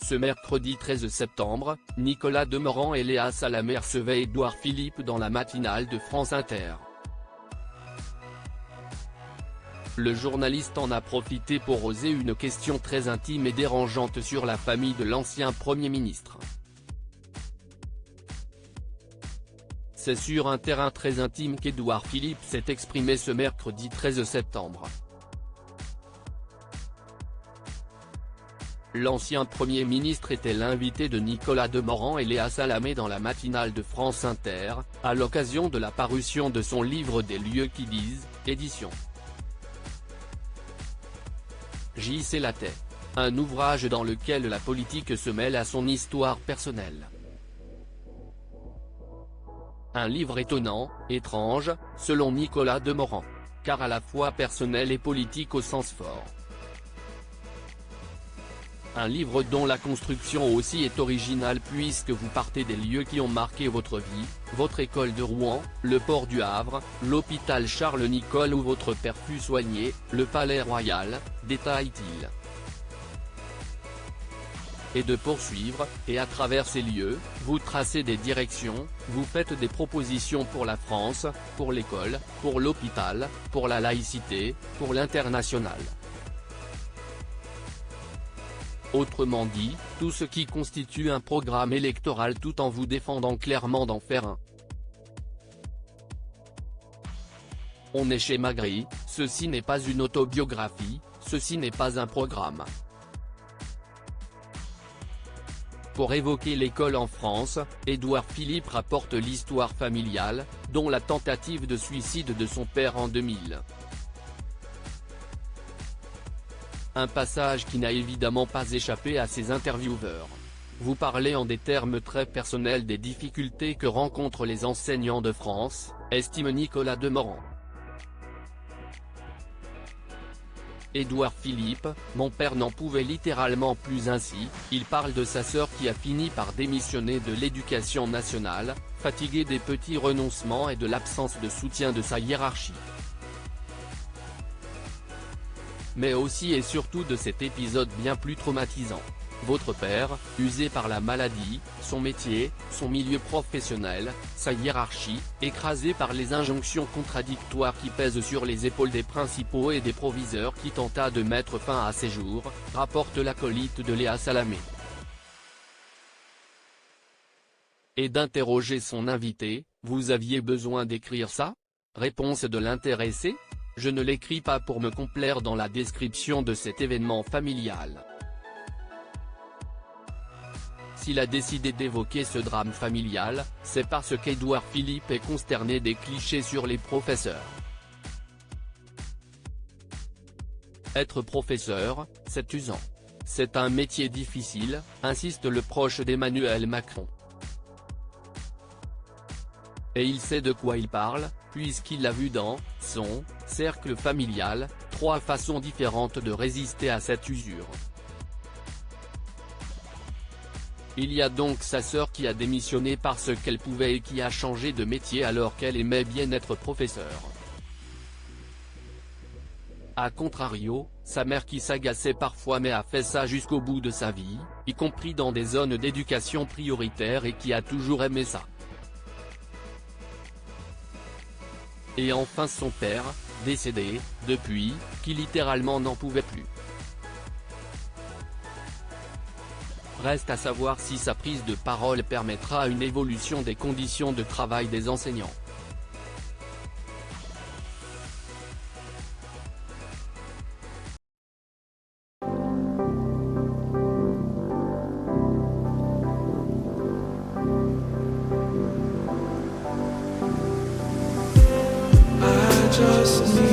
Ce mercredi 13 septembre, Nicolas Demorand et Léa Salamé recevaient Édouard Philippe dans la matinale de France Inter. Le journaliste en a profité pour oser une question très intime et dérangeante sur la famille de l'ancien Premier ministre. C'est sur un terrain très intime qu'Édouard Philippe s'est exprimé ce mercredi 13 septembre. L'ancien Premier ministre était l'invité de Nicolas Demorand et Léa Salamé dans la matinale de France Inter, à l'occasion de la parution de son livre Des lieux qui disent, édition J.C. Lattès. Un ouvrage dans lequel la politique se mêle à son histoire personnelle. Un livre étonnant, étrange, selon Nicolas Demorand, car à la fois personnel et politique au sens fort. Un livre dont la construction aussi est originale puisque vous partez des lieux qui ont marqué votre vie, votre école de Rouen, le port du Havre, l'hôpital Charles-Nicolle où votre père fut soigné, le palais royal, détaille-t-il. Et de poursuivre, et à travers ces lieux, vous tracez des directions, vous faites des propositions pour la France, pour l'école, pour l'hôpital, pour la laïcité, pour l'international. Autrement dit, tout ce qui constitue un programme électoral tout en vous défendant clairement d'en faire un. On est chez Magri, ceci n'est pas une autobiographie, ceci n'est pas un programme. Pour évoquer l'école en France, Édouard Philippe rapporte l'histoire familiale, dont la tentative de suicide de son père en 2000. Un passage qui n'a évidemment pas échappé à ses intervieweurs. Vous parlez en des termes très personnels des difficultés que rencontrent les enseignants de France, estime Nicolas Demorand. Édouard Philippe, mon père n'en pouvait littéralement plus ainsi, il parle de sa sœur qui a fini par démissionner de l'éducation nationale, fatiguée des petits renoncements et de l'absence de soutien de sa hiérarchie. Mais aussi et surtout de cet épisode bien plus traumatisant. Votre père, usé par la maladie, son métier, son milieu professionnel, sa hiérarchie, écrasé par les injonctions contradictoires qui pèsent sur les épaules des principaux et des proviseurs qui tenta de mettre fin à ses jours, rapporte l'acolyte de Léa Salamé. Et d'interroger son invité, vous aviez besoin d'écrire ça? Réponse de l'intéressé. Je ne l'écris pas pour me complaire dans la description de cet événement familial. S'il a décidé d'évoquer ce drame familial, c'est parce qu'Édouard Philippe est consterné des clichés sur les professeurs. Être professeur, c'est usant. C'est un métier difficile, insiste le proche d'Emmanuel Macron. Et il sait de quoi il parle, puisqu'il a vu dans son cercle familial 3 façons différentes de résister à cette usure. Il y a donc sa sœur qui a démissionné parce qu'elle pouvait et qui a changé de métier alors qu'elle aimait bien être professeure. A contrario, sa mère qui s'agaçait parfois mais a fait ça jusqu'au bout de sa vie, y compris dans des zones d'éducation prioritaire et qui a toujours aimé ça. Et enfin son père, décédé, depuis, qui littéralement n'en pouvait plus. Reste à savoir si sa prise de parole permettra une évolution des conditions de travail des enseignants. Just